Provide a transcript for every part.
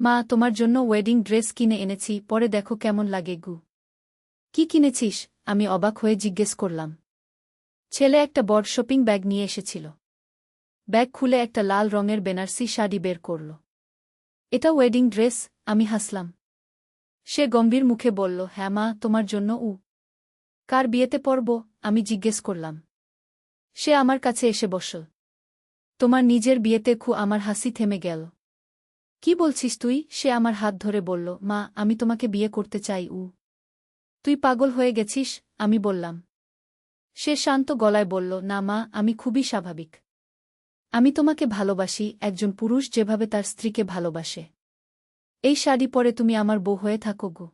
মা, তোমার জন্য ওয়েডিং ড্রেস কিনে এনেছি, পরে দেখো কেমন লাগে গু। কি কিনেছিস? আমি অবাক হয়ে জিজ্ঞেস করলাম। ছেলে একটা বড় শপিং ব্যাগ নিয়ে এসেছিল। ব্যাগ খুলে একটা লাল রঙের বেনারসি শাড়ি বের করল। এটা ওয়েডিং ড্রেস? আমি হাসলাম। সে গম্ভীর মুখে বলল, হ্যাঁ মা, তোমার জন্য। কার বিয়েতে পরব? আমি জিজ্ঞেস করলাম। সে আমার কাছে এসে বসল। তোমার নিজের বিয়েতে? আমার হাসি থেমে গেল। কি বলছিস তুই? সে আমার হাত ধরে বলল, মা, আমি তোমাকে বিয়ে করতে চাই। তুই পাগল হয়ে গেছিস? আমি বললাম। সে শান্ত গলায় বলল, না মা, আমি খুবই স্বাভাবিক। আমি তোমাকে ভালোবাসি, একজন পুরুষ যেভাবে তার স্ত্রীকে ভালোবাসে। এই শাড়ি পরে তুমি আমার বউ হয়ে থাকো গো।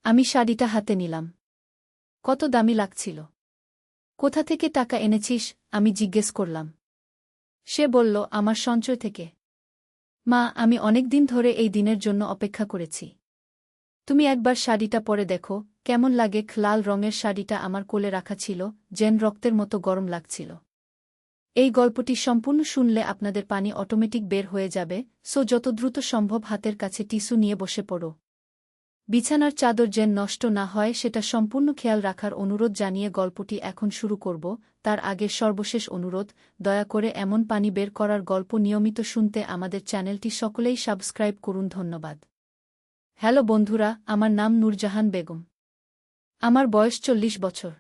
আমি শাড়িটা হাতে নিলাম। কত দামি লাগছিল। কোথা থেকে টাকা এনেছিস? আমি জিজ্ঞেস করলাম। সে বলল, আমার সঞ্চয় থেকে। মা, আমি অনেক দিন ধরে এই দিনের জন্য অপেক্ষা করেছি। তুমি একবার শাড়িটা পরে দেখো কেমন লাগে। লাল রঙের শাড়িটা আমার কোলে রাখা ছিল, যেন রক্তের মতো গরম লাগছিল। এই গল্পটি সম্পূর্ণ শুনলে আপনাদের পানি অটোমেটিক বের হয়ে যাবে, সো যত দ্রুত সম্ভব হাতের কাছে টিস্যু নিয়ে বসে পড়ো। বিছানার চাদর যেন নষ্ট না হয় সেটা সম্পূর্ণ খেয়াল রাখার অনুরোধ জানিয়ে গল্পটি এখন শুরু করব। তার আগে সর্বশেষ অনুরোধ, দয়া করে এমন পানি বের করার গল্প নিয়মিত শুনতে আমাদের চ্যানেলটি সকলেই সাবস্ক্রাইব করুন। ধন্যবাদ। হ্যালো বন্ধুরা, আমার নাম নূরজাহান বেগম। আমার বয়স 40 বছর।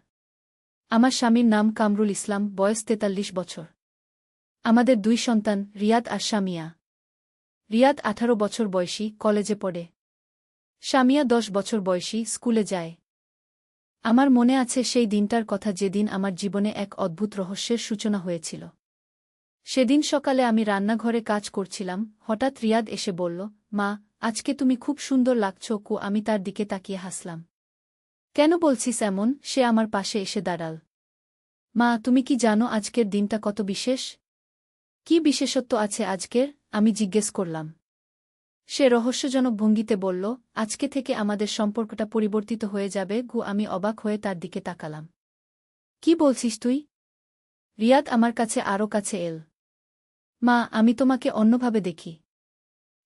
আমার স্বামীর নাম কামরুল ইসলাম, বয়স 43 বছর। আমাদের 2 সন্তান, রিয়াদ আর শামিয়া। রিয়াদ 18 বছর বয়সী, কলেজে পড়ে। শামিয়া 10 বছর বয়সী, স্কুলে যায়। আমার মনে আছে সেই দিনটার কথা যেদিন আমার জীবনে এক অদ্ভুত রহস্যের সূচনা হয়েছিল। সেদিন সকালে আমি রান্নাঘরে কাজ করছিলাম, হঠাৎ রিয়াদ এসে বলল, মা, আজকে তুমি খুব সুন্দর লাগছ। আমি তার দিকে তাকিয়ে হাসলাম। কেন বলছিস এমন? সে আমার পাশে এসে দাঁড়াল। মা, তুমি কি জানো আজকের দিনটা কত বিশেষ? কি বিশেষত্ব আছে আজকের? আমি জিজ্ঞেস করলাম। সে রহস্যজনক ভঙ্গিতে বলল, আজকে থেকে আমাদের সম্পর্কটা পরিবর্তিত হয়ে যাবে। আমি অবাক হয়ে তার দিকে তাকালাম। কি বলছিস তুই? রিয়াদ আমার কাছে আরও কাছে এল। মা, আমি তোমাকে অন্যভাবে দেখি।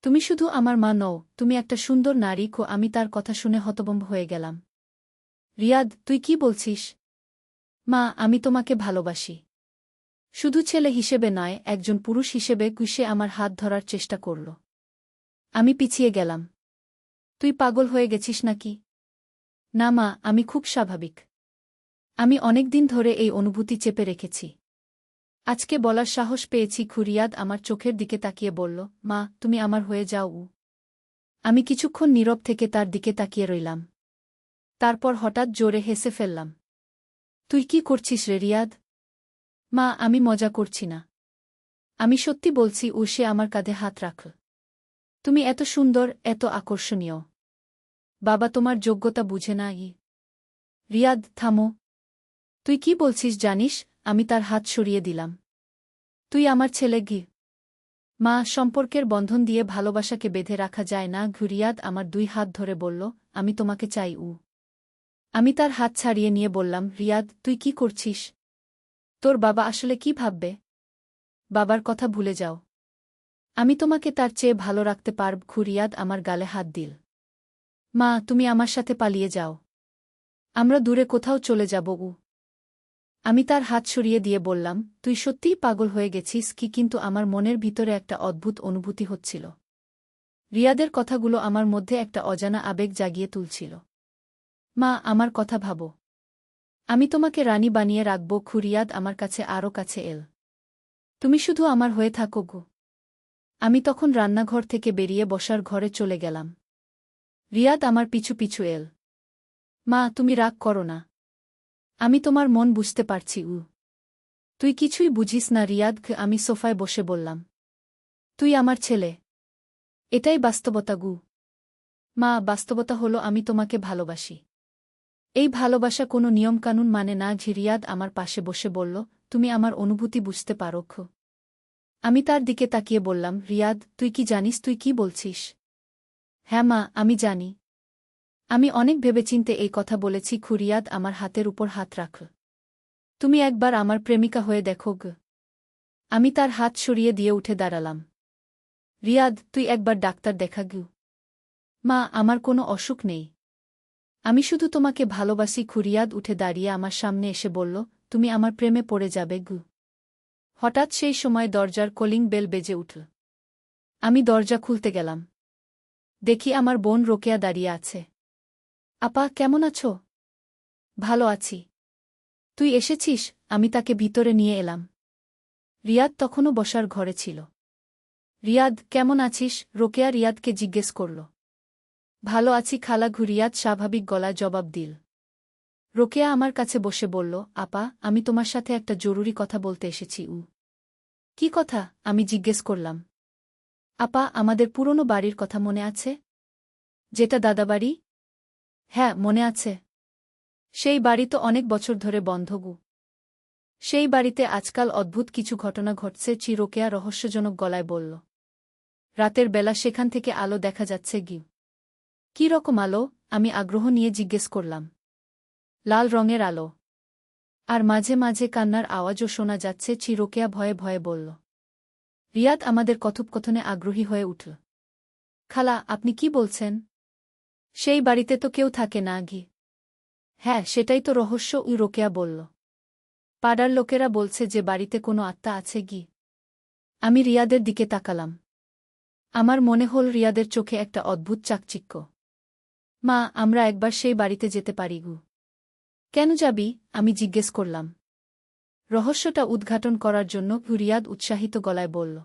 তুমি শুধু আমার মা নও, তুমি একটা সুন্দর নারী। আমি তার কথা শুনে হতভম্ব হয়ে গেলাম। রিয়াদ, তুই কি বলছিস? মা, আমি তোমাকে ভালোবাসি। শুধু ছেলে হিসেবে নয়, একজন পুরুষ হিসেবে। সে আমার হাত ধরার চেষ্টা করল। আমি পিছিয়ে গেলাম। তুই পাগল হয়ে গেছিস নাকি? না মা, আমি খুব স্বাভাবিক। আমি অনেক দিন ধরে এই অনুভূতি চেপে রেখেছি। আজকে বলার সাহস পেয়েছি। রিয়াদ আমার চোখের দিকে তাকিয়ে বলল, মা, তুমি আমার হয়ে যাও। আমি কিছুক্ষণ নীরব থেকে তার দিকে তাকিয়ে রইলাম। তারপর হঠাৎ জোরে হেসে ফেললাম। তুই কি করছিস রে রিয়াদ? মা, আমি মজা করছি না। আমি সত্যি বলছি। সে আমার কাঁধে হাত রাখল। তুমি এত সুন্দর, এত আকর্ষণীয়। বাবা তোমার যোগ্যতা বুঝে না। রিয়াদ, থামো। তুই কি বলছিস জানিস? আমি তার হাত সরিয়ে দিলাম। তুই আমার ছেলে। মা, সম্পর্কের বন্ধন দিয়ে ভালোবাসাকে বেঁধে রাখা যায় না। রিয়াদ আমার 2 হাত ধরে বলল, আমি তোমাকে চাই। আমি তার হাত ছাড়িয়ে নিয়ে বললাম, রিয়াদ, তুই কি করছিস? তোর বাবা আসলে কি ভাববে? বাবার কথা ভুলে যাও। আমি তোমাকে তার চেয়ে ভালো রাখতে পারব। রিয়াদ আমার গালে হাত দিল। মা, তুমি আমার সাথে পালিয়ে যাও। আমরা দূরে কোথাও চলে যাব। আমি তার হাত সরিয়ে দিয়ে বললাম, তুই সত্যিই পাগল হয়ে গেছিস কি? কিন্তু আমার মনের ভিতরে একটা অদ্ভুত অনুভূতি হচ্ছিল। রিয়াদের কথাগুলো আমার মধ্যে একটা অজানা আবেগ জাগিয়ে তুলছিল। মা, আমার কথা ভাবো। আমি তোমাকে রানী বানিয়ে রাখব। রিয়াদ আমার কাছে আরও কাছে এল। তুমি শুধু আমার হয়ে থাকো গো। আমি তখন রান্নাঘর থেকে বেরিয়ে বসার ঘরে চলে গেলাম। রিয়াদ আমার পিছু পিছু এল। মা, তুমি রাগ করো না। আমি তোমার মন বুঝতে পারছি। তুই কিছুই বুঝিস না রিয়াদ। আমি সোফায় বসে বললাম। তুই আমার ছেলে। এটাই বাস্তবতা। মা, বাস্তবতা হলো আমি তোমাকে ভালোবাসি। এই ভালোবাসা কোনো নিয়মকানুন মানে না। রিয়াদ আমার পাশে বসে বলল, তুমি আমার অনুভূতি বুঝতে পারো? আমি তার দিকে তাকিয়ে বললাম, রিয়াদ, তুই কি জানিস তুই কি বলছিস? হ্যাঁ মা, আমি জানি। আমি অনেক ভেবেচিন্তে এই কথা বলেছি। রিয়াদ আমার হাতের উপর হাত রাখল। তুমি একবার আমার প্রেমিকা হয়ে দেখো। আমি তার হাত সরিয়ে দিয়ে উঠে দাঁড়ালাম। রিয়াদ, তুই একবার ডাক্তার দেখা গু। মা, আমার কোনো অসুখ নেই। আমি শুধু তোমাকে ভালোবাসি। রিয়াদ উঠে দাঁড়িয়ে আমার সামনে এসে বলল, তুমি আমার প্রেমে পড়ে যাবে গু। হঠাৎ সেই সময় দরজার কলিং বেল বেজে উঠল। আমি দরজা খুলতে গেলাম। দেখি আমার বোন রোকেয়া দাঁড়িয়ে আছে। আপা, কেমন আছো? ভালো আছি। তুই এসেছিস? আমি তাকে ভিতরে নিয়ে এলাম। রিয়াদ তখনও বসার ঘরে ছিল। রিয়াদ, কেমন আছিস? রোকেয়া রিয়াদকে জিজ্ঞেস করল। ভালো আছি খালা। রিয়াদ স্বাভাবিক গলায় জবাব দিল। রোকেয়া আমার কাছে বসে বলল, আপা, আমি তোমার সাথে একটা জরুরি কথা বলতে এসেছি। কি কথা? আমি জিজ্ঞেস করলাম। আপা, আমাদের পুরনো বাড়ির কথা মনে আছে? যেটা দাদাবাড়ি? হ্যাঁ, মনে আছে। সেই বাড়ি তো অনেক বছর ধরে বন্ধ গু। সেই বাড়িতে আজকাল অদ্ভুত কিছু ঘটনা ঘটছে। রোকেয়া রহস্যজনক গলায় বলল। রাতের বেলা সেখান থেকে আলো দেখা যাচ্ছে গি। কি রকম আলো? আমি আগ্রহ নিয়ে জিজ্ঞেস করলাম। লাল রঙের আলো। আর মাঝে মাঝে কান্নার আওয়াজও শোনা যাচ্ছে। রোকেয়া ভয়ে ভয়ে বলল। রিয়াদ আমাদের কথোপকথনে আগ্রহী হয়ে উঠল। খালা, আপনি কি বলছেন? সেই বাড়িতে তো কেউ থাকে না গি। হ্যাঁ, সেটাই তো রহস্য। রোকেয়া বলল। পাড়ার লোকেরা বলছে যে বাড়িতে কোনো আত্মা আছে গি। আমি রিয়াদের দিকে তাকালাম। আমার মনে হল রিয়াদের চোখে একটা অদ্ভুত চাকচিক্য। মা, আমরা একবার সেই বাড়িতে যেতে পারি গু। কেন যাবি? আমি জিজ্ঞেস করলাম। রহস্যটা উদ্ঘাটন করার জন্য। রিয়াদ উৎসাহিত গলায় বলল।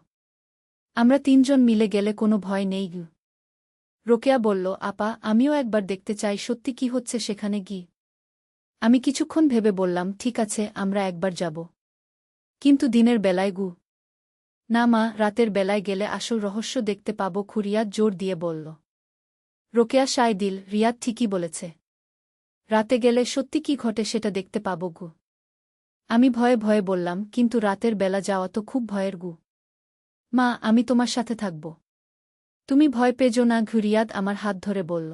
আমরা তিনজন মিলে গেলে কোনো ভয় নেই গু। রোকেয়া বলল, আপা, আমিও একবার দেখতে চাই সত্যি কি হচ্ছে সেখানে গি। আমি কিছুক্ষণ ভেবে বললাম, ঠিক আছে, আমরা একবার যাব। কিন্তু দিনের বেলায় গু। না মা, রাতের বেলায় গেলে আসল রহস্য দেখতে পাব। রিয়াদ জোর দিয়ে বলল। রোকেয়া সায় দিল, রিয়াদ ঠিকই বলেছে। রাতে গেলে সত্যি কি ঘটে সেটা দেখতে পাব গু। আমি ভয়ে ভয়ে বললাম, কিন্তু রাতের বেলা যাওয়া তো খুব ভয়ের গু। মা, আমি তোমার সাথে থাকব। তুমি ভয় পেজো না। রিয়াদ আমার হাত ধরে বলল।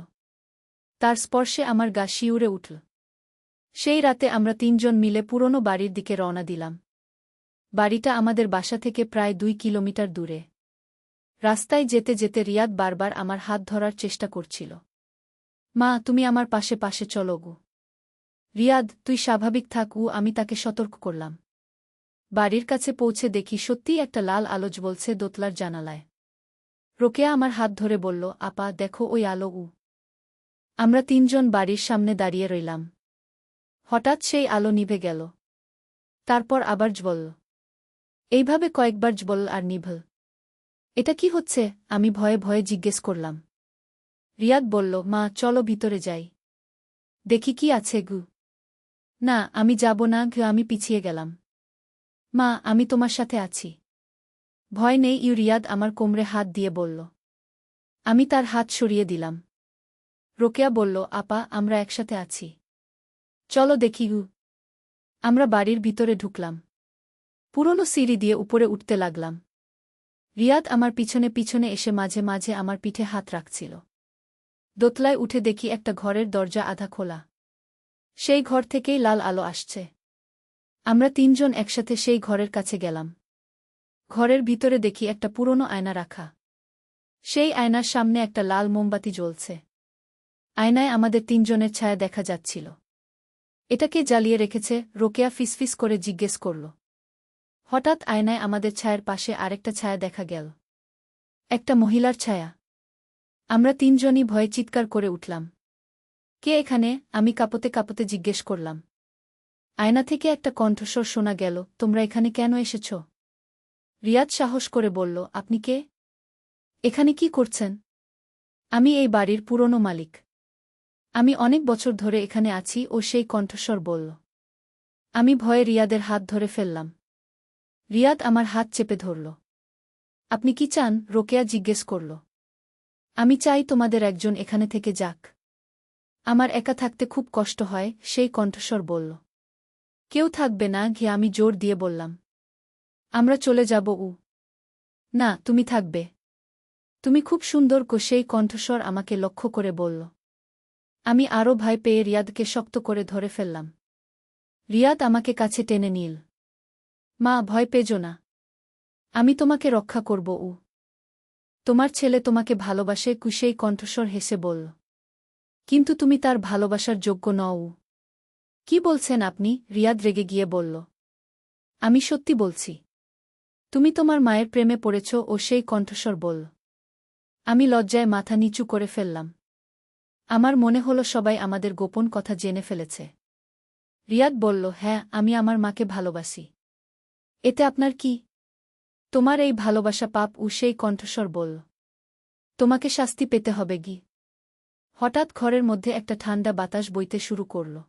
তার স্পর্শে আমার গা শিউরে উঠল। সেই রাতে আমরা তিনজন মিলে পুরনো বাড়ির দিকে রওনা দিলাম। বাড়িটা আমাদের বাসা থেকে প্রায় 2 কিলোমিটার দূরে। রাস্তায় যেতে যেতে রিয়াদ বারবার আমার হাত ধরার চেষ্টা করছিল। মা, তুমি আমার পাশে পাশে চলো গু। রিয়াদ, তুই স্বাভাবিক থাক। আমি তাকে সতর্ক করলাম। বাড়ির কাছে পৌঁছে দেখি সত্যিই একটা লাল আলো জ্বলছে দোতলার জানালায়। রোকেয়া আমার হাত ধরে বলল, আপা, দেখো ওই আলো। আমরা তিনজন বাড়ির সামনে দাঁড়িয়ে রইলাম। হঠাৎ সেই আলো নিভে গেল। তারপর আবার জ্বলল। এইভাবে কয়েকবার জ্বলল আর নিভল। এটা কি হচ্ছে? আমি ভয়ে ভয়ে জিজ্ঞেস করলাম। রিয়াদ বলল, মা, চলো ভিতরে যাই। দেখি কি আছে গু। না, আমি যাব না। আমি পিছিয়ে গেলাম। মা, আমি তোমার সাথে আছি। ভয় নেই। রিয়াদ আমার কোমরে হাত দিয়ে বলল। আমি তার হাত সরিয়ে দিলাম। রোকেয়া বলল, আপা, আমরা একসাথে আছি। চলো দেখি গু। আমরা বাড়ির ভিতরে ঢুকলাম। পুরনো সিঁড়ি দিয়ে উপরে উঠতে লাগলাম। রিয়াদ আমার পিছনে পিছনে এসে মাঝে মাঝে আমার পিঠে হাত রাখছিল। দোতলায় উঠে দেখি একটা ঘরের দরজা আধা খোলা। সেই ঘর থেকেই লাল আলো আসছে। আমরা তিনজন একসাথে সেই ঘরের কাছে গেলাম। ঘরের ভিতরে দেখি একটা পুরনো আয়না রাখা। সেই আয়নার সামনে একটা লাল মোমবাতি জ্বলছে। আয়নায় আমাদের তিনজনের ছায়া দেখা যাচ্ছিল। এটাকে জ্বালিয়ে রেখেছে? রোকেয়া ফিসফিস করে জিজ্ঞেস করল। হঠাৎ আয়নায় আমাদের ছায়ার পাশে আরেকটা ছায়া দেখা গেল। একটা মহিলার ছায়া। আমরা তিনজনই ভয়ে চিৎকার করে উঠলাম। কে এখানে? আমি কাঁপতে কাঁপতে জিজ্ঞেস করলাম। আয়না থেকে একটা কণ্ঠস্বর শোনা গেল, তোমরা এখানে কেন এসেছ? রিয়াদ সাহস করে বলল, আপনি কে? এখানে কি করছেন? আমি এই বাড়ির পুরনো মালিক। আমি অনেক বছর ধরে এখানে আছি। ও সেই কণ্ঠস্বর বলল। আমি ভয়ে রিয়াদের হাত ধরে ফেললাম। রিয়াদ আমার হাত চেপে ধরল। আপনি কি চান? রোকেয়া জিজ্ঞেস করল। আমি চাই তোমাদের একজন এখানে থেকে যাক। আমার একা থাকতে খুব কষ্ট হয়, সেই কণ্ঠস্বর বলল। কেউ থাকবে না। আমি জোর দিয়ে বললাম। আমরা চলে যাব। না, তুমি থাকবে। তুমি খুব সুন্দর। সেই কণ্ঠস্বর আমাকে লক্ষ্য করে বলল। আমি আরও ভয় পেয়ে রিয়াদকে শক্ত করে ধরে ফেললাম। রিয়াদ আমাকে কাছে টেনে নিল। মা, ভয় পেজো না। আমি তোমাকে রক্ষা করব। তোমার ছেলে তোমাকে ভালোবাসে, কুশেই কণ্ঠস্বর হেসে বলল। কিন্তু তুমি তার ভালোবাসার যোগ্য নও। কি বলছেন আপনি? রিয়াদ রেগে গিয়ে বলল। আমি সত্যি বলছি। তুমি তোমার মায়ের প্রেমে পড়েছ, ও সেই কণ্ঠস্বর বলল। আমি লজ্জায় মাথা নিচু করে ফেললাম। আমার মনে হলো সবাই আমাদের গোপন কথা জেনে ফেলেছে। রিয়াদ বলল, হ্যাঁ, আমি আমার মাকে ভালোবাসি। এতে আপনার কি? তোমার এই ভালোবাসা পাপ, ও সেই কণ্ঠস্বর বলল। তোমাকে শাস্তি পেতে হবে গি। হঠাৎ ঘরের মধ্যে একটা ঠান্ডা বাতাস বইতে শুরু করল।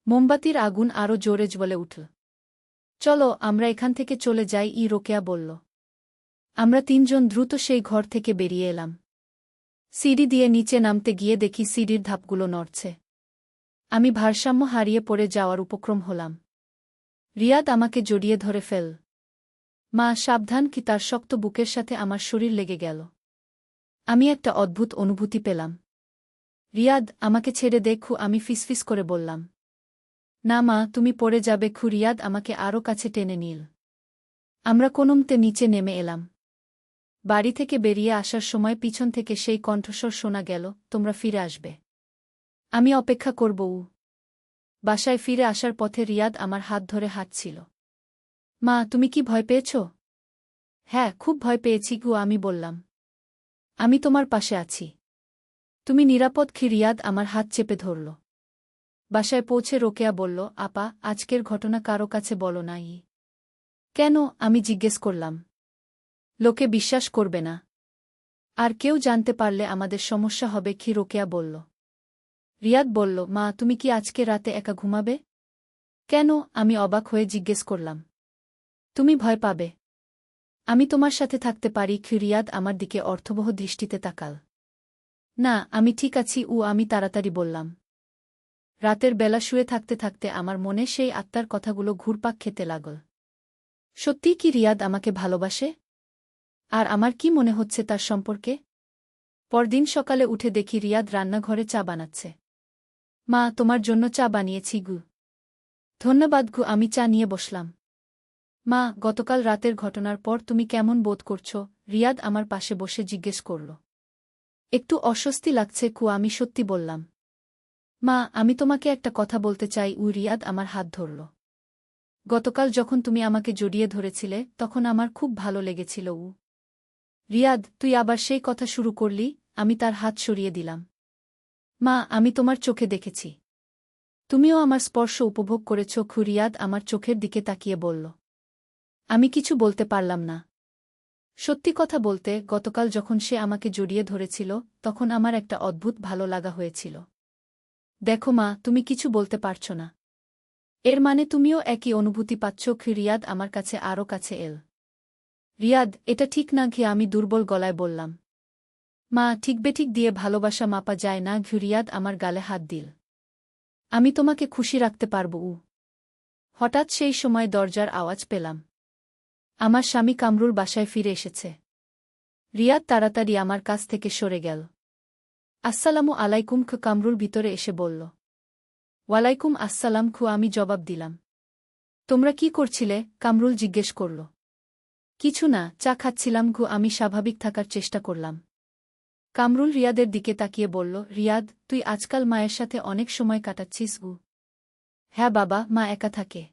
মোমবাতির আগুন আরও জোরে জ্বলে উঠল। চলো, আমরা এখান থেকে চলে যাই, রোকেয়া বলল। আমরা তিনজন দ্রুত সেই ঘর থেকে বেরিয়ে এলাম। সিঁড়ি দিয়ে নিচে নামতে গিয়ে দেখি সিঁড়ির ধাপগুলো নড়ছে। আমি ভারসাম্য হারিয়ে পড়ে যাওয়ার উপক্রম হলাম। রিয়াদ আমাকে জড়িয়ে ধরে ফেল। মা, সাবধান! কি তার শক্ত বুকের সাথে আমার শরীর লেগে গেল। আমি একটা অদ্ভুত অনুভূতি পেলাম। রিয়াদ, আমাকে ছেড়ে দেখু, আমি ফিসফিস করে বললাম। না মা, তুমি পড়ে যাবে। রিয়াদ আমাকে আরও কাছে টেনে নিল। আমরা কোনোমতে নিচে নেমে এলাম। বাড়ি থেকে বেরিয়ে আসার সময় পিছন থেকে সেই কণ্ঠস্বর শোনা গেল, তোমরা ফিরে আসবে। আমি অপেক্ষা করব। বাসায় ফিরে আসার পথে রিয়াদ আমার হাত ধরে হাঁটছিল। মা, তুমি কি ভয় পেয়েছ? হ্যাঁ, খুব ভয় পেয়েছি গো, আমি বললাম। আমি তোমার পাশে আছি। তুমি নিরাপদ। রিয়াদ আমার হাত চেপে ধরল। বাসায় পৌঁছে রোকেয়া বলল, আপা, আজকের ঘটনা কারো কাছে বলো নাই। কেন? আমি জিজ্ঞেস করলাম। লোকে বিশ্বাস করবে না। আর কেউ জানতে পারলে আমাদের সমস্যা হবে। রোকেয়া বলল। রিয়াদ বলল, মা, তুমি কি আজকে রাতে একা ঘুমাবে? কেন? আমি অবাক হয়ে জিজ্ঞেস করলাম। তুমি ভয় পাবে? আমি তোমার সাথে থাকতে পারি। রিয়াদ আমার দিকে অর্থবহ দৃষ্টিতে তাকাল। না, আমি ঠিক আছি। আমি তাড়াতাড়ি বললাম। রাতের বেলা শুয়ে থাকতে থাকতে আমার মনে সেই আত্মার কথাগুলো ঘুরপাক খেতে লাগল। সত্যিই কি রিয়াদ আমাকে ভালোবাসে? আর আমার কি মনে হচ্ছে তার সম্পর্কে? পরদিন সকালে উঠে দেখি রিয়াদ রান্নাঘরে চা বানাচ্ছে। মা, তোমার জন্য চা বানিয়েছি গু। ধন্যবাদ গু। আমি চা নিয়ে বসলাম। মা, গতকাল রাতের ঘটনার পর তুমি কেমন বোধ করছো? রিয়াদ আমার পাশে বসে জিজ্ঞেস করল। একটু অস্বস্তি লাগছে। আমি সত্যি বললাম। মা, আমি তোমাকে একটা কথা বলতে চাই। রিয়াদ আমার হাত ধরল। গতকাল যখন তুমি আমাকে জড়িয়ে ধরেছিলে, তখন আমার খুব ভালো লেগেছিল। রিয়াদ, তুই আবার সেই কথা শুরু করলি। আমি তার হাত সরিয়ে দিলাম। মা, আমি তোমার চোখে দেখেছি। তুমিও আমার স্পর্শ উপভোগ করেছ। রিয়াদ আমার চোখের দিকে তাকিয়ে বলল। আমি কিছু বলতে পারলাম না। সত্যি কথা বলতে, গতকাল যখন সে আমাকে জড়িয়ে ধরেছিল, তখন আমার একটা অদ্ভুত ভালো লাগা হয়েছিল। দেখো মা, তুমি কিছু বলতে পারছ না। এর মানে তুমিও একই অনুভূতি পাচ্ছ। রিয়াদ আমার কাছে আরও কাছে এল। রিয়াদ, এটা ঠিক না। আমি দুর্বল গলায় বললাম। মা, ঠিক বেঠিক দিয়ে ভালোবাসা মাপা যায় না। রিয়াদ আমার গালে হাত দিল। আমি তোমাকে খুশি রাখতে পারব। হঠাৎ সেই সময় দরজার আওয়াজ পেলাম। আমার স্বামী কামরুল বাসায় ফিরে এসেছে। রিয়াদ তাড়াতাড়ি আমার কাছ থেকে সরে গেল। আসসালামু আলাইকুম। কামরুল ভিতরে এসে বলল। ওয়ালাইকুম আসসালাম। আমি জবাব দিলাম। তোমরা কি করছিলে? কামরুল জিজ্ঞেস করল। কিছু না, চা খাচ্ছিলাম। আমি স্বাভাবিক থাকার চেষ্টা করলাম। কামরুল রিয়াদের দিকে তাকিয়ে বলল, রিয়াদ, তুই আজকাল মায়ের সাথে অনেক সময় কাটাচ্ছিস? হ্যাঁ বাবা, মা একা থাকে।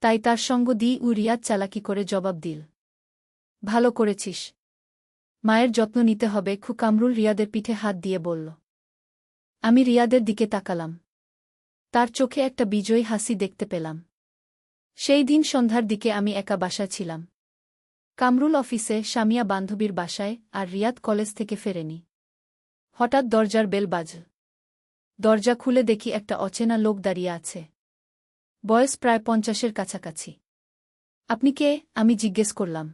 তাই তার সঙ্গ দিই। রিয়াদ চালাকি করে জবাব দিল। ভালো করেছিস। মায়ের যত্ন নিতে হবে। কামরুল রিয়াদের পিঠে হাত দিয়ে বলল। আমি রিয়াদের দিকে তাকালাম। তার চোখে একটা বিজয়ী হাসি দেখতে পেলাম। সেই দিন সন্ধ্যার দিকে আমি একা বাসায় ছিলাম। কামরুল অফিসে, সামিয়া বান্ধবীর বাসায়, আর রিয়াদ কলেজ থেকে ফেরেনি। হঠাৎ দরজার বেল বাজল। দরজা খুলে দেখি একটা অচেনা লোক দাঁড়িয়ে আছে। বয়স প্রায় 50-এর কাছাকাছি। আপনি কে? আমি জিজ্ঞেস করলাম।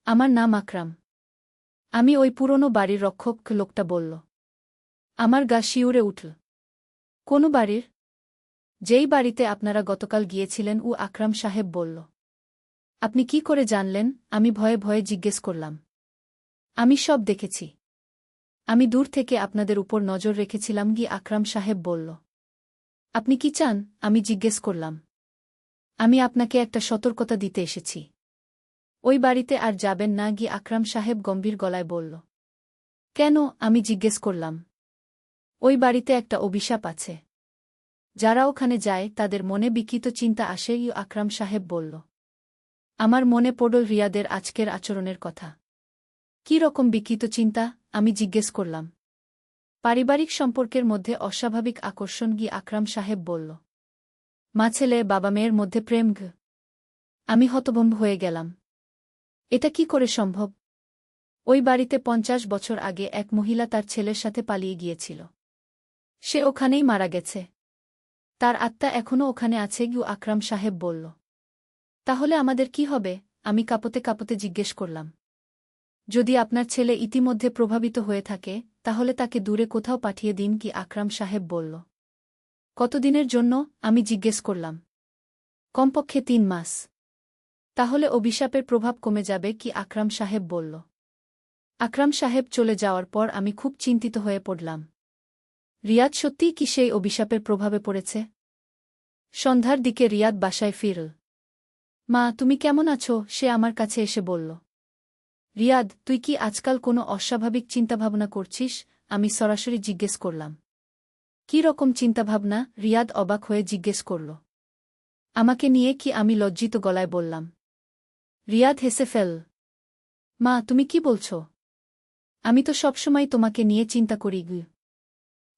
আমার নাম আকরাম। আমি ওই পুরনো বাড়ির রক্ষক। লোকটা বলল। আমার গা শিউরে উঠল। কোন বাড়ির? যেই বাড়িতে আপনারা গতকাল গিয়েছিলেন। আকরাম সাহেব বলল। আপনি কি করে জানলেন? আমি ভয়ে ভয়ে জিজ্ঞেস করলাম। আমি সব দেখেছি। আমি দূর থেকে আপনাদের উপর নজর রেখেছিলাম। আকরাম সাহেব বলল। আপনি কি চান? আমি জিজ্ঞেস করলাম। আমি আপনাকে একটা সতর্কতা দিতে এসেছি। ওই বাড়িতে আর যাবেন না গিয়ে আকরাম সাহেব গম্ভীর গলায় বলল। কেন? আমি জিজ্ঞেস করলাম। ওই বাড়িতে একটা অভিশাপ আছে। যারা ওখানে যায় তাদের মনে বিকৃত চিন্তা আসে, আকরাম সাহেব বলল। আমার মনে পড়ল রিয়াদের আজকের আচরণের কথা। কি রকম বিকৃত চিন্তা? আমি জিজ্ঞেস করলাম। পারিবারিক সম্পর্কের মধ্যে অস্বাভাবিক আকর্ষণ, আকরাম সাহেব বলল। মা ছেলে, বাবা মেয়ের মধ্যে প্রেম। আমি হতভম্ব হয়ে গেলাম। এটা কি করে সম্ভব? ওই বাড়িতে ৫০ বছর আগে এক মহিলা তার ছেলের সাথে পালিয়ে গিয়েছিল। সে ওখানেই মারা গেছে। তার আত্মা এখনও ওখানে আছে, আকরাম সাহেব বলল। তাহলে আমাদের কি হবে? আমি কাঁপতে কাঁপতে জিজ্ঞেস করলাম। যদি আপনার ছেলে ইতিমধ্যে প্রভাবিত হয়ে থাকে তাহলে তাকে দূরে কোথাও পাঠিয়ে দিন, আকরাম সাহেব বলল। কতদিনের জন্য? আমি জিজ্ঞেস করলাম। কমপক্ষে ৩ মাস। তাহলে অভিশাপের প্রভাব কমে যাবে, আকরাম সাহেব বলল। আকরাম সাহেব চলে যাওয়ার পর আমি খুব চিন্তিত হয়ে পড়লাম। রিয়াদ সত্যিই কি সেই অভিশাপের প্রভাবে পড়েছে? সন্ধ্যার দিকে রিয়াদ বাসায় ফিরল। মা, তুমি কেমন আছো? সে আমার কাছে এসে বলল। রিয়াদ, তুই কি আজকাল কোনো অস্বাভাবিক চিন্তাভাবনা করছিস? আমি সরাসরি জিজ্ঞেস করলাম। কি রকম চিন্তাভাবনা? রিয়াদ অবাক হয়ে জিজ্ঞেস করল। আমাকে নিয়ে? আমি লজ্জিত গলায় বললাম। রিয়াদ হেসে ফেল। মা, তুমি কি বলছ? আমি তো সবসময় তোমাকে নিয়ে চিন্তা করি।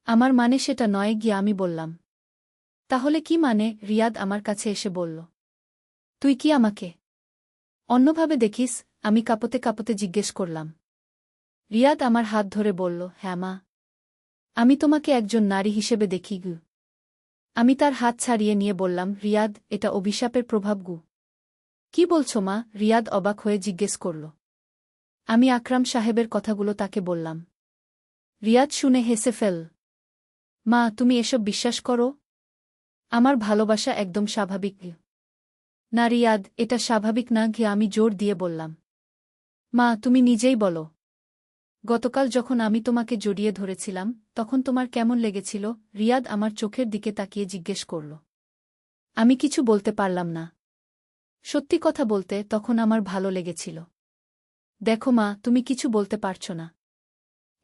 আমার মানে সেটা নয়, আমি বললাম। তাহলে কি মানে? রিয়াদ আমার কাছে এসে বলল। তুই কি আমাকে অন্যভাবে দেখিস? আমি কাঁপতে কাঁপতে জিজ্ঞেস করলাম। রিয়াদ আমার হাত ধরে বলল, হ্যাঁ মা, আমি তোমাকে একজন নারী হিসেবে দেখি। আমি তার হাত ছাড়িয়ে নিয়ে বললাম, রিয়াদ, এটা অভিশাপের প্রভাব। কি বলছো মা? রিয়াদ অবাক হয়ে জিজ্ঞেস করল। আমি আকরাম সাহেবের কথাগুলো তাকে বললাম। রিয়াদ শুনে হেসে ফেল। মা, তুমি এসব বিশ্বাস করো? আমার ভালোবাসা একদম স্বাভাবিক। না রিয়াদ, এটা স্বাভাবিক না। আমি জোর দিয়ে বললাম। মা, তুমি নিজেই বলো। গতকাল যখন আমি তোমাকে জড়িয়ে ধরেছিলাম তখন তোমার কেমন লেগেছিল? রিয়াদ আমার চোখের দিকে তাকিয়ে জিজ্ঞেস করল। আমি কিছু বলতে পারলাম না। সত্যি কথা বলতে তখন আমার ভালো লেগেছিল। দেখো মা, তুমি কিছু বলতে পারছ না।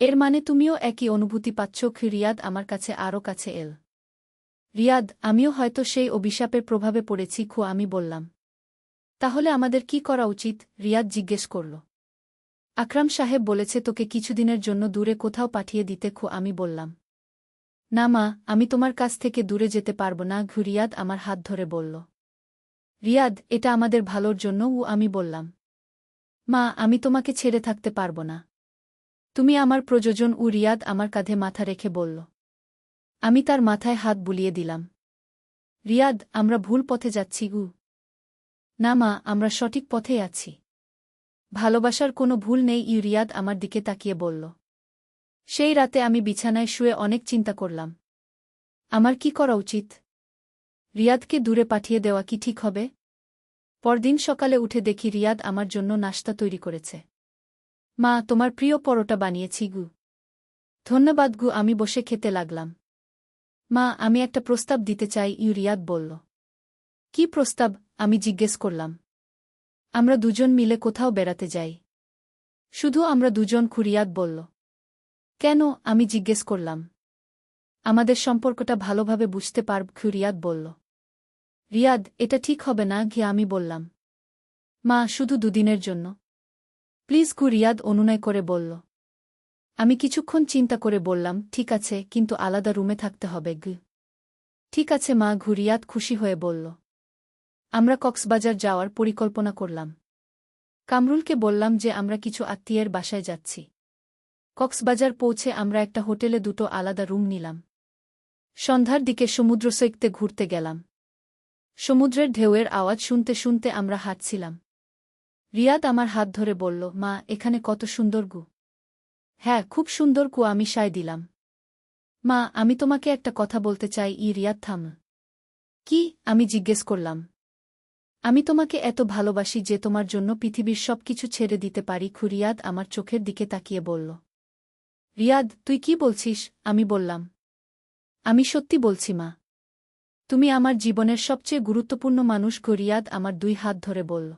এর মানে তুমিও একই অনুভূতি পাচ্ছ? রিয়াদ আমার কাছে আরও কাছে এল। রিয়াদ, আমিও হয়তো সেই অভিশাপের প্রভাবে পড়েছি। আমি বললাম। তাহলে আমাদের কি করা উচিত? রিয়াদ জিজ্ঞেস করল। আকরাম সাহেব বলেছে তোকে কিছুদিনের জন্য দূরে কোথাও পাঠিয়ে দিতে। আমি বললাম। না মা, আমি তোমার কাছ থেকে দূরে যেতে পারব না। রিয়াদ আমার হাত ধরে বলল। রিয়াদ, এটা আমাদের ভালোর জন্য। আমি বললাম। মা, আমি তোমাকে ছেড়ে থাকতে পারব না। তুমি আমার প্রয়োজন। রিয়াদ আমার কাঁধে মাথা রেখে বলল। আমি তার মাথায় হাত বুলিয়ে দিলাম। রিয়াদ, আমরা ভুল পথে যাচ্ছি। না মা, আমরা সঠিক পথেই আছি। ভালোবাসার কোনো ভুল নেই। রিয়াদ আমার দিকে তাকিয়ে বলল। সেই রাতে আমি বিছানায় শুয়ে অনেক চিন্তা করলাম। আমার কি করা উচিত? রিয়াদকে দূরে পাঠিয়ে দেওয়া কি ঠিক হবে? পরদিন সকালে উঠে দেখি রিয়াদ আমার জন্য নাশতা তৈরি করেছে। মা, তোমার প্রিয় পরোটা বানিয়েছি। ধন্যবাদ। আমি বসে খেতে লাগলাম। মা, আমি একটা প্রস্তাব দিতে চাই। রিয়াদ বলল। কি প্রস্তাব? আমি জিজ্ঞেস করলাম। আমরা দুজন মিলে কোথাও বেড়াতে যাই। শুধু আমরা দুজন? রিয়াদ বলল। কেন? আমি জিজ্ঞেস করলাম। আমাদের সম্পর্কটা ভালোভাবে বুঝতে পারব। রিয়াদ বলল। রিয়াদ, এটা ঠিক হবে না। আমি বললাম। মা, শুধু দুদিনের জন্য প্লিজ। রিয়াদ অনুনয় করে বলল। আমি কিছুক্ষণ চিন্তা করে বললাম, ঠিক আছে, কিন্তু আলাদা রুমে থাকতে হবে। ঠিক আছে মা। রিয়াদ খুশি হয়ে বলল। আমরা কক্সবাজার যাওয়ার পরিকল্পনা করলাম। কামরুলকে বললাম যে আমরা কিছু আত্মীয়ের বাসায় যাচ্ছি। কক্সবাজার পৌঁছে আমরা একটা হোটেলে 2টো আলাদা রুম নিলাম। সন্ধ্যার দিকে সমুদ্র সৈকতে ঘুরতে গেলাম। সমুদ্রের ঢেউয়ের আওয়াজ শুনতে শুনতে আমরা হাঁটছিলাম। রিয়াদ আমার হাত ধরে বলল, মা, এখানে কত সুন্দর। হ্যাঁ, খুব সুন্দর। আমি সায় দিলাম। মা, আমি তোমাকে একটা কথা বলতে চাই। রিয়াদ থাম। কি? আমি জিজ্ঞেস করলাম। আমি তোমাকে এত ভালোবাসি যে তোমার জন্য পৃথিবীর সবকিছু ছেড়ে দিতে পারি। রিয়াদ আমার চোখের দিকে তাকিয়ে বলল। রিয়াদ, তুই কি বলছিস? আমি বললাম। আমি সত্যি বলছি মা। তুমি আমার জীবনের সবচেয়ে গুরুত্বপূর্ণ মানুষ। রিয়াদ আমার 2 হাত ধরে বলল।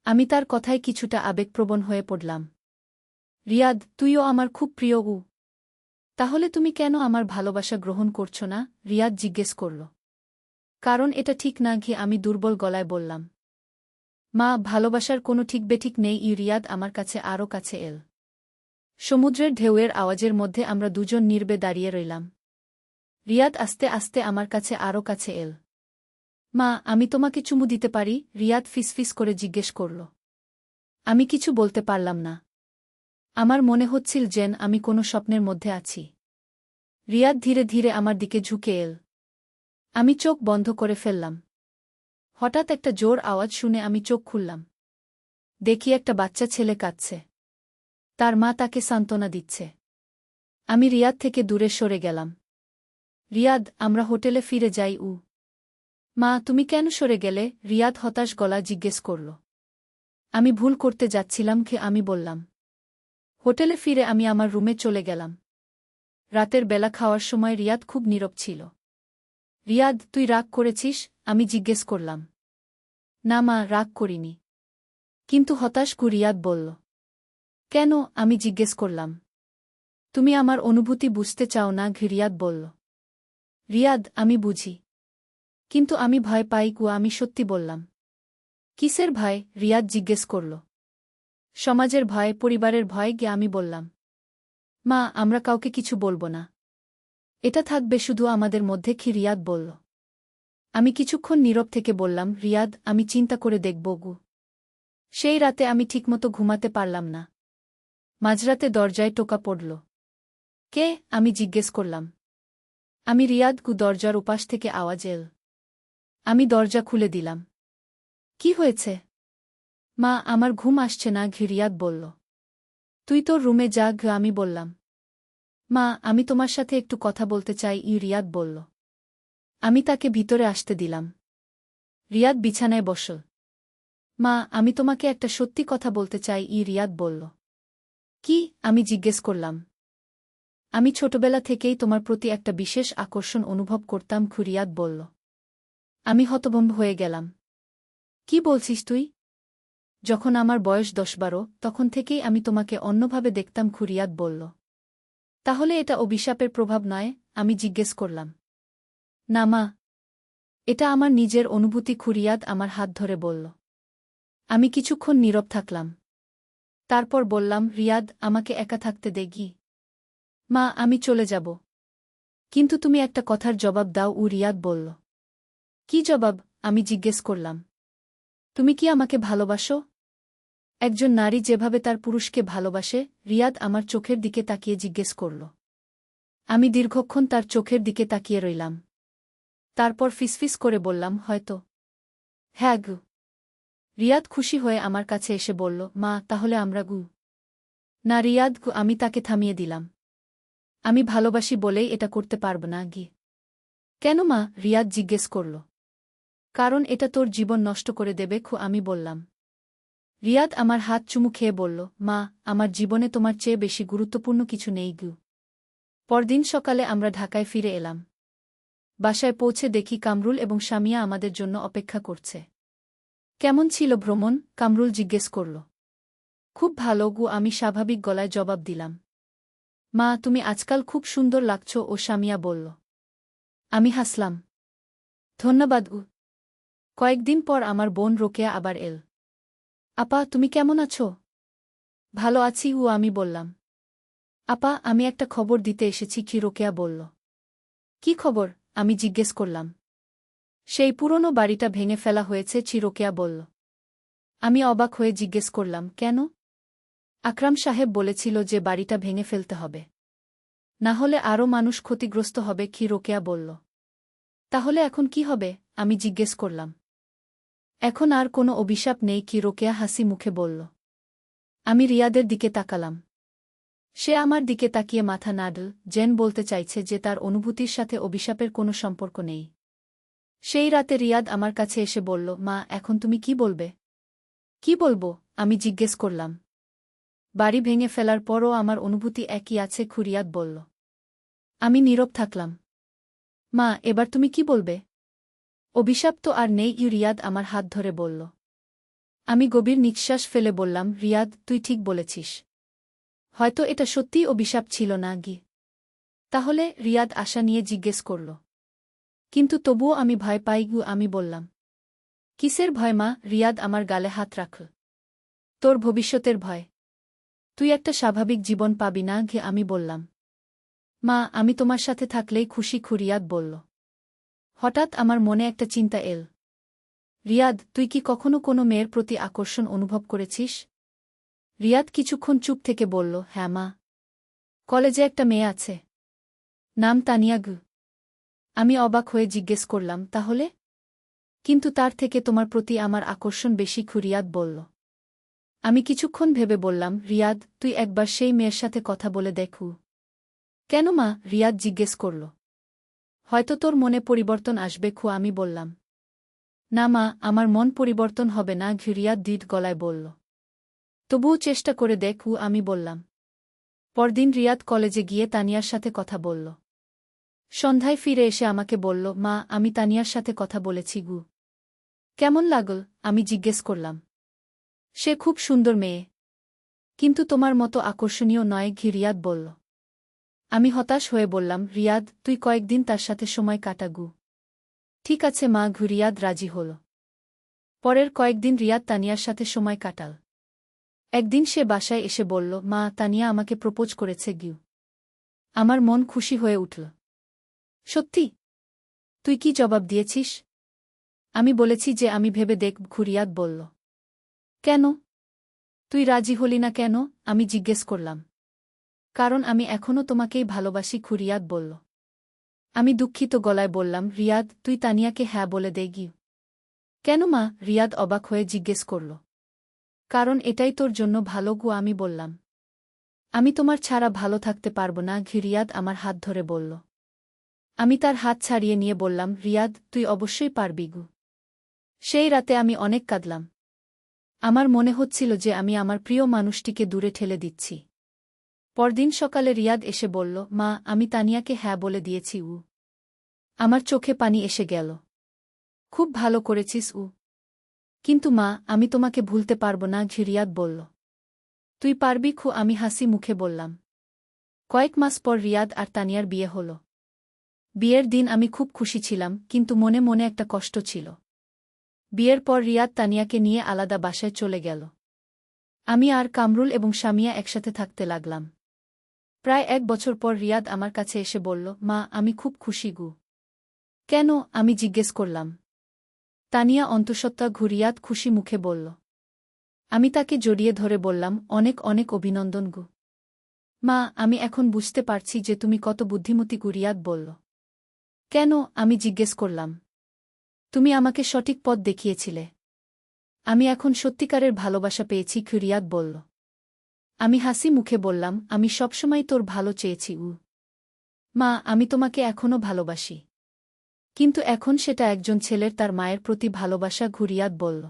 আমি তার কথায় কিছুটা আবেগপ্রবণ হয়ে পড়লাম। রিয়াদ, তুইও আমার খুব প্রিয়। তাহলে তুমি কেন আমার ভালোবাসা গ্রহণ করছো না? রিয়াদ জিজ্ঞেস করল। কারণ এটা ঠিক না। আমি দুর্বল গলায় বললাম। মা, ভালোবাসার কোনো ঠিক বেঠিক নেই। রিয়াদ আমার কাছে আরও কাছে এল। সমুদ্রের ঢেউয়ের আওয়াজের মধ্যে আমরা দুজন নীরবে দাঁড়িয়ে রইলাম। রিয়াদ আস্তে আস্তে আমার কাছে আরও কাছে এল। মা, আমি তোমাকে চুমু দিতে পারি? রিয়াদ ফিসফিস করে জিজ্ঞেস করল। আমি কিছু বলতে পারলাম না। আমার মনে হচ্ছিল যেন আমি কোনো স্বপ্নের মধ্যে আছি। রিয়াদ ধীরে ধীরে আমার দিকে ঝুঁকে এল। আমি চোখ বন্ধ করে ফেললাম। হঠাৎ একটা জোর আওয়াজ শুনে আমি চোখ খুললাম। দেখি একটা বাচ্চা ছেলে কাঁদছে। তার মা তাকে সান্ত্বনা দিচ্ছে। আমি রিয়াদ থেকে দূরে সরে গেলাম। রিয়াদ, আমরা হোটেলে ফিরে যাই। মা, তুমি কেন সরে গেলে? রিয়াদ হতাশ গলা জিজ্ঞেস করল। আমি ভুল করতে যাচ্ছিলাম। আমি বললাম। হোটেলে ফিরে আমি আমার রুমে চলে গেলাম। রাতের বেলা খাওয়ার সময় রিয়াদ খুব নীরব ছিল। রিয়াদ, তুই রাগ করেছিস? আমি জিজ্ঞেস করলাম। না মা, রাগ করিনি। কিন্তু হতাশ রিয়াদ বলল। কেন? আমি জিজ্ঞেস করলাম। তুমি আমার অনুভূতি বুঝতে চাও না? রিয়াদ বলল। রিয়াদ, আমি বুঝি। কিন্তু আমি ভয় পাই। আমি সত্যি বললাম। কিসের ভয়? রিয়াদ জিজ্ঞেস করল। সমাজের ভয়, পরিবারের ভয়। আমি বললাম। মা, আমরা কাউকে কিছু বলবো না। এটা থাকবে শুধু আমাদের মধ্যে। রিয়াদ বলল। আমি কিছুক্ষণ নীরব থেকে বললাম, রিয়াদ, আমি চিন্তা করে দেখব। সেই রাতে আমি ঠিকমতো ঘুমাতে পারলাম না। মাঝরাতে দরজায় টোকা পড়ল। কে? আমি জিজ্ঞেস করলাম। আমি রিয়াদ। দরজার উপাস থেকে আওয়াজ এল। আমি দরজা খুলে দিলাম। কি হয়েছে? মা, আমার ঘুম আসছে না। রিয়াদ বলল। তুই তোর রুমে যা। আমি বললাম। মা, আমি তোমার সাথে একটু কথা বলতে চাই। রিয়াদ বলল। আমি তাকে ভিতরে আসতে দিলাম। রিয়াদ বিছানায় বসল। মা, আমি তোমাকে একটা সত্যি কথা বলতে চাই। রিয়াদ বলল। কি? আমি জিজ্ঞেস করলাম। আমি ছোটবেলা থেকেই তোমার প্রতি একটা বিশেষ আকর্ষণ অনুভব করতাম। রিয়াদ বলল। আমি হতভম্ব হয়ে গেলাম। কি বলছিস তুই? যখন আমার বয়স 10-12, তখন থেকেই আমি তোমাকে অন্যভাবে দেখতাম। রিয়াদ বলল। তাহলে এটা অভিশাপের প্রভাব নয়? আমি জিজ্ঞেস করলাম। না মা, এটা আমার নিজের অনুভূতি। রিয়াদ আমার হাত ধরে বলল। আমি কিছুক্ষণ নীরব থাকলাম। তারপর বললাম, রিয়াদ, আমাকে একা থাকতে দে। মা, আমি চলে যাব। কিন্তু তুমি একটা কথার জবাব দাও। রিয়াদ বলল। কি জবাব? আমি জিজ্ঞেস করলাম। তুমি কি আমাকে ভালোবাসো? একজন নারী যেভাবে তার পুরুষকে ভালোবাসে? রিয়াদ আমার চোখের দিকে তাকিয়ে জিজ্ঞেস করল। আমি দীর্ঘক্ষণ তার চোখের দিকে তাকিয়ে রইলাম। তারপর ফিসফিস করে বললাম, হয়তো। হ্যাঁ। রিয়াদ খুশি হয়ে আমার কাছে এসে বলল, মা, তাহলে আমরা না রিয়াদ। আমি তাকে থামিয়ে দিলাম। আমি ভালোবাসি বলেই এটা করতে পারব না। কেন মা? রিয়াদ জিজ্ঞেস করল। কারণ এটা তোর জীবন নষ্ট করে দেবে। আমি বললাম। রিয়াদ আমার হাত চুমু খেয়ে বলল, মা, আমার জীবনে তোমার চেয়ে বেশি গুরুত্বপূর্ণ কিছু নেই। পরদিন সকালে আমরা ঢাকায় ফিরে এলাম। বাসায় পৌঁছে দেখি কামরুল এবং সামিয়া আমাদের জন্য অপেক্ষা করছে। কেমন ছিল ভ্রমণ? কামরুল জিজ্ঞেস করল। খুব ভালো। আমি স্বাভাবিক গলায় জবাব দিলাম। মা, তুমি আজকাল খুব সুন্দর লাগছ। সামিয়া বলল। আমি হাসলাম। ধন্যবাদ। কয়েকদিন পর আমার বোন রোকেয়া আবার এল। আপা, তুমি কেমন আছো? ভালো আছি। আমি বললাম। আপা, আমি একটা খবর দিতে এসেছি। রোকেয়া বলল। কি খবর? আমি জিজ্ঞেস করলাম। সেই পুরনো বাড়িটা ভেঙে ফেলা হয়েছে। রোকেয়া বলল। আমি অবাক হয়ে জিজ্ঞেস করলাম, কেন? আকরাম সাহেব বলেছিল যে বাড়িটা ভেঙে ফেলতে হবে। না হলে আরও মানুষ ক্ষতিগ্রস্ত হবে। রোকেয়া বলল। তাহলে এখন কি হবে? আমি জিজ্ঞেস করলাম। এখন আর কোনো অভিশাপ নেই। রোকেয়া হাসি মুখে বলল। আমি রিয়াদের দিকে তাকালাম। সে আমার দিকে তাকিয়ে মাথা নাড়ল, যেন বলতে চাইছে যে তার অনুভূতির সাথে অভিশাপের কোনো সম্পর্ক নেই। সেই রাতে রিয়াদ আমার কাছে এসে বলল, মা, এখন তুমি কি বলবে? কি বলবো? আমি জিজ্ঞেস করলাম। বাড়ি ভেঙে ফেলার পরও আমার অনুভূতি একই আছে। রিয়াদ বলল। আমি নীরব থাকলাম। মা, এবার তুমি কি বলবে? অভিশাপ তো আর নেই। রিয়াদ আমার হাত ধরে বলল। আমি গভীর নিঃশ্বাস ফেলে বললাম, রিয়াদ, তুই ঠিক বলেছিস। হয়তো এটা সত্যিই অভিশাপ ছিল না গি। তাহলে? রিয়াদ আশা নিয়ে জিজ্ঞেস করল। কিন্তু তবুও আমি ভয় পাই গু। আমি বললাম, কিসের ভয় মা? রিয়াদ আমার গালে হাত রাখল। তোর ভবিষ্যতের ভয়। তুই একটা স্বাভাবিক জীবন পাবি না ঘে। আমি বললাম, মা, আমি তোমার সাথে থাকলেই খুশি। রিয়াদ বলল। হঠাৎ আমার মনে একটা চিন্তা এল। রিয়াদ, তুই কি কখনো কোনো মেয়ের প্রতি আকর্ষণ অনুভব করেছিস? রিয়াদ কিছুক্ষণ চুপ থেকে বলল, হ্যাঁ মা। কলেজে একটা মেয়ে আছে। নাম তানিয়া গু। আমি অবাক হয়ে জিজ্ঞেস করলাম, তাহলে? কিন্তু তার থেকে তোমার প্রতি আমার আকর্ষণ বেশি। রিয়াদ বলল। আমি কিছুক্ষণ ভেবে বললাম, রিয়াদ, তুই একবার সেই মেয়ের সাথে কথা বলে দেখু। কেন মা? রিয়াদ জিজ্ঞেস করল। হয়তো তোর মনে পরিবর্তন আসবে। আমি বললাম, না মা, আমার মন পরিবর্তন হবে না। রিয়াদ দৃঢ় গলায় বলল। তবুও চেষ্টা করে দেখু। আমি বললাম। পরদিন রিয়াদ কলেজে গিয়ে তানিয়ার সাথে কথা বলল। সন্ধ্যায় ফিরে এসে আমাকে বলল, মা, আমি তানিয়ার সাথে কথা বলেছি গু। কেমন লাগল? আমি জিজ্ঞেস করলাম। সে খুব সুন্দর মেয়ে। কিন্তু তোমার মতো আকর্ষণীয় নয়। রিয়াদ বলল। আমি হতাশ হয়ে বললাম, রিয়াদ, তুই কয়েকদিন তার সাথে সময় কাটা গু। ঠিক আছে মা। রিয়াদ রাজি হল। পরের কয়েকদিন রিয়াদ তানিয়ার সাথে সময় কাটাল। একদিন সে বাসায় এসে বলল, মা, তানিয়া আমাকে প্রপোজ করেছে গিউ। আমার মন খুশি হয়ে উঠল। সত্যি? তুই কি জবাব দিয়েছিস? আমি বলেছি যে আমি ভেবে দেখব। রিয়াদ বলল। কেন? তুই রাজি হলি না কেন? আমি জিজ্ঞেস করলাম। কারণ আমি এখনও তোমাকেই ভালোবাসি। রিয়াদ বলল। আমি দুঃখিত গলায় বললাম, রিয়াদ, তুই তানিয়াকে হ্যাঁ বলে দে গিউ। কেন মা? রিয়াদ অবাক হয়ে জিজ্ঞেস করল। কারণ এটাই তোর জন্য ভালো গু। আমি বললাম। আমি তোমার ছাড়া ভালো থাকতে পারব না। রিয়াদ আমার হাত ধরে বলল। আমি তার হাত ছাড়িয়ে নিয়ে বললাম, রিয়াদ, তুই অবশ্যই পারবি গু। সেই রাতে আমি অনেক কাঁদলাম। আমার মনে হচ্ছিল যে আমি আমার প্রিয় মানুষটিকে দূরে ঠেলে দিচ্ছি। পরদিন সকালে রিয়াদ এসে বলল, মা, আমি তানিয়াকে হ্যাঁ বলে দিয়েছি। আমার চোখে পানি এসে গেল। খুব ভালো করেছিস। কিন্তু মা, আমি তোমাকে ভুলতে পারব না। রিয়াদ বলল। তুই পারবি। আমি হাসি মুখে বললাম। কয়েক মাস পর রিয়াদ আর তানিয়ার বিয়ে হল। বিয়ের দিন আমি খুব খুশি ছিলাম, কিন্তু মনে মনে একটা কষ্ট ছিল। বিয়ের পর রিয়াদ তানিয়াকে নিয়ে আলাদা বাসায় চলে গেল। আমি আর কামরুল এবং সামিয়া একসাথে থাকতে লাগলাম। প্রায় 1 বছর পর রিয়াদ আমার কাছে এসে বলল, মা, আমি খুব খুশি গু। কেন? আমি জিজ্ঞেস করলাম। তানিয়া অন্তঃসত্ত্বা। রিয়াদ খুশি মুখে বলল। আমি তাকে জড়িয়ে ধরে বললাম, অনেক অনেক অভিনন্দন গু। মা, আমি এখন বুঝতে পারছি যে তুমি কত বুদ্ধিমতী। রিয়াদ বলল। কেন? আমি জিজ্ঞেস করলাম। তুমি আমাকে সঠিক পথ দেখিয়েছিলে। আমি এখন সত্যিকারের ভালোবাসা পেয়েছি। রিয়াদ বলল। আমি হাসি মুখে বললাম, আমি সবসময় তোর ভালো চেয়েছি। মা, আমি তোমাকে এখনও ভালোবাসি। কিন্তু এখন সেটা একজন ছেলের তার মায়ের প্রতি ভালোবাসা। রিয়াদ বলল।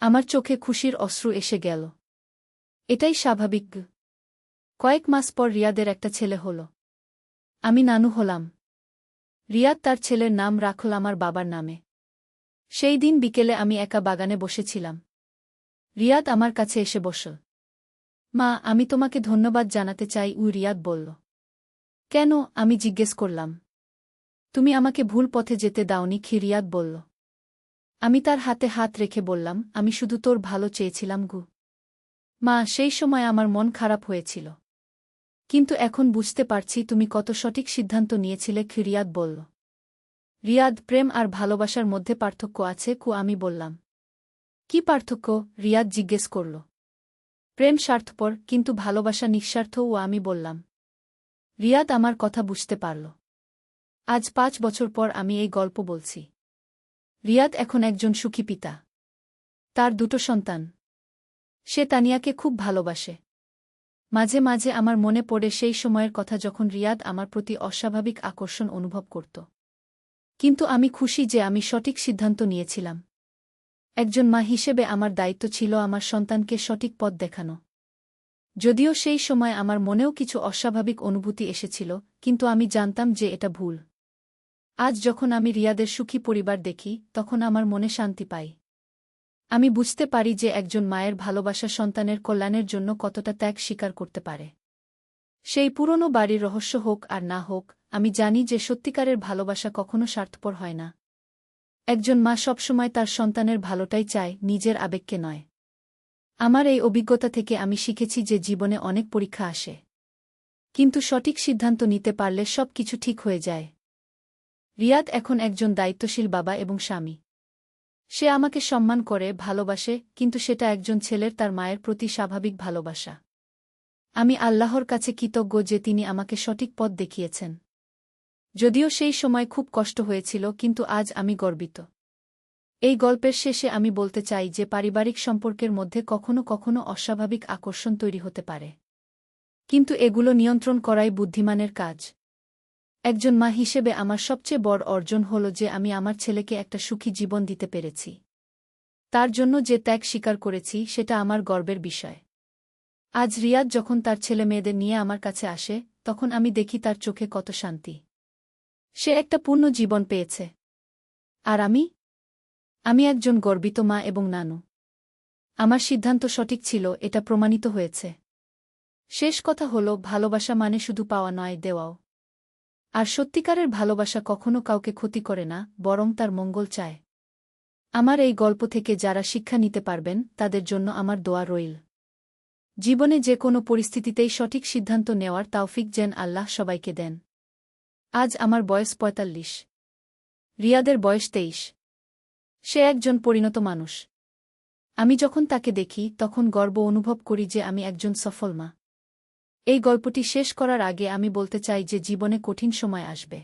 আমার চোখে খুশির অশ্রু এসে গেল। এটাই স্বাভাবিক। কয়েক মাস পর রিয়াদের একটা ছেলে হল। আমি নানু হলাম। রিয়াদ তার ছেলের নাম রাখল আমার বাবার নামে। সেই দিন বিকেলে আমি একা বাগানে বসেছিলাম। রিয়াদ আমার কাছে এসে বসল। মা, আমি তোমাকে ধন্যবাদ জানাতে চাই। রিয়াদ বলল। কেন? আমি জিজ্ঞেস করলাম। তুমি আমাকে ভুল পথে যেতে দাওনি। রিয়াদ বলল। আমি তার হাতে হাত রেখে বললাম, আমি শুধু তোর ভালো চেয়েছিলাম গু। মা, সেই সময় আমার মন খারাপ হয়েছিল। কিন্তু এখন বুঝতে পারছি তুমি কত সঠিক সিদ্ধান্ত নিয়েছিলে। রিয়াদ বলল। রিয়াদ, প্রেম আর ভালোবাসার মধ্যে পার্থক্য আছে। আমি বললাম। কি পার্থক্য? রিয়াদ জিজ্ঞেস করল। প্রেম স্বার্থপর, কিন্তু ভালোবাসা নিঃস্বার্থ। আমি বললাম। রিয়াদ আমার কথা বুঝতে পারল। আজ 5 বছর পর আমি এই গল্প বলছি। রিয়াদ এখন একজন সুখী পিতা। তার 2টো সন্তান। সে তানিয়াকে খুব ভালোবাসে। মাঝে মাঝে আমার মনে পড়ে সেই সময়ের কথা যখন রিয়াদ আমার প্রতি অস্বাভাবিক আকর্ষণ অনুভব করত। কিন্তু আমি খুশি যে আমি সঠিক সিদ্ধান্ত নিয়েছিলাম। একজন মা হিসেবে আমার দায়িত্ব ছিল আমার সন্তানকে সঠিক পথ দেখানো। যদিও সেই সময় আমার মনেও কিছু অস্বাভাবিক অনুভূতি এসেছিল, কিন্তু আমি জানতাম যে এটা ভুল। আজ যখন আমি রিয়াদের সুখী পরিবার দেখি, তখন আমার মনে শান্তি পাই। আমি বুঝতে পারি যে একজন মায়ের ভালোবাসা সন্তানের কল্যাণের জন্য কতটা ত্যাগ স্বীকার করতে পারে। সেই পুরনো বাড়ির রহস্য হোক আর না হোক, আমি জানি যে সত্যিকারের ভালোবাসা কখনো স্বার্থপর হয় না। একজন মা সবসময় তার সন্তানের ভালোটাই চায়, নিজের আবেগকে নয়। আমার এই অভিজ্ঞতা থেকে আমি শিখেছি যে জীবনে অনেক পরীক্ষা আসে, কিন্তু সঠিক সিদ্ধান্ত নিতে পারলে সব কিছু ঠিক হয়ে যায়। রিয়াদ এখন একজন দায়িত্বশীল বাবা এবং স্বামী। সে আমাকে সম্মান করে, ভালোবাসে, কিন্তু সেটা একজন ছেলের তার মায়ের প্রতি স্বাভাবিক ভালোবাসা। আমি আল্লাহর কাছে কৃতজ্ঞ যে তিনি আমাকে সঠিক পথ দেখিয়েছেন। যদিও সেই সময় খুব কষ্ট হয়েছিল, কিন্তু আজ আমি গর্বিত। এই গল্পের শেষে আমি বলতে চাই যে পারিবারিক সম্পর্কের মধ্যে কখনো কখনো অস্বাভাবিক আকর্ষণ তৈরি হতে পারে, কিন্তু এগুলো নিয়ন্ত্রণ করাই বুদ্ধিমানের কাজ। একজন মা হিসেবে আমার সবচেয়ে বড় অর্জন হল যে আমি আমার ছেলেকে একটা সুখী জীবন দিতে পেরেছি। তার জন্য যে ত্যাগ স্বীকার করেছি সেটা আমার গর্বের বিষয়। আজ রিয়াদ যখন তার ছেলে মেয়েদের নিয়ে আমার কাছে আসে, তখন আমি দেখি তার চোখে কত শান্তি। সে একটা পূর্ণ জীবন পেয়েছে। আর আমি একজন গর্বিত মা এবং নানু। আমার সিদ্ধান্ত সঠিক ছিল, এটা প্রমাণিত হয়েছে। শেষ কথা হল, ভালোবাসা মানে শুধু পাওয়া নয়, দেওয়াও। আর সত্যিকারের ভালোবাসা কখনো কাউকে ক্ষতি করে না, বরং তার মঙ্গল চায়। আমার এই গল্প থেকে যারা শিক্ষা নিতে পারবেন, তাদের জন্য আমার দোয়া রইল। জীবনে যে কোনো পরিস্থিতিতেই সঠিক সিদ্ধান্ত নেওয়ার তাওফিক যেন আল্লাহ সবাইকে দেন। আজ আমার বয়স ৪৫। রিয়াদের বয়স ২৩। সে একজন পরিণত মানুষ। আমি যখন তাকে দেখি, তখন গর্ব অনুভব করি যে আমি একজন সফল মা। এই গল্পটি শেষ করার আগে আমি বলতে চাই যে জীবনে কঠিন সময় আসবে,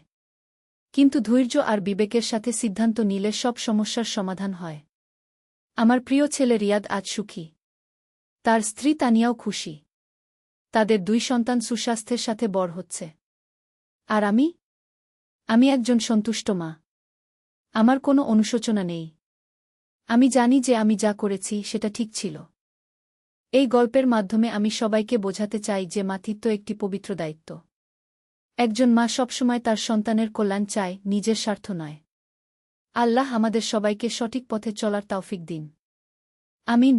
কিন্তু ধৈর্য আর বিবেকের সাথে সিদ্ধান্ত নিলে সব সমস্যার সমাধান হয়। আমার প্রিয় ছেলে রিয়াদ আজ সুখী। তার স্ত্রী তানিয়াও খুশি। তাদের ২ সন্তান সুস্বাস্থ্যের সাথে বড় হচ্ছে। আর আমি একজন সন্তুষ্ট মা। আমার কোনো অনুশোচনা নেই। আমি জানি যে আমি যা করেছি সেটা ঠিক ছিল। এই গল্পের মাধ্যমে আমি সবাইকে বোঝাতে চাই যে মাতৃত্ব একটি পবিত্র দায়িত্ব। একজন মা সবসময় তার সন্তানের কল্যাণ চায়, নিজের স্বার্থ নয়। আল্লাহ আমাদের সবাইকে সঠিক পথে চলার তাওফিক দিন। আমিন।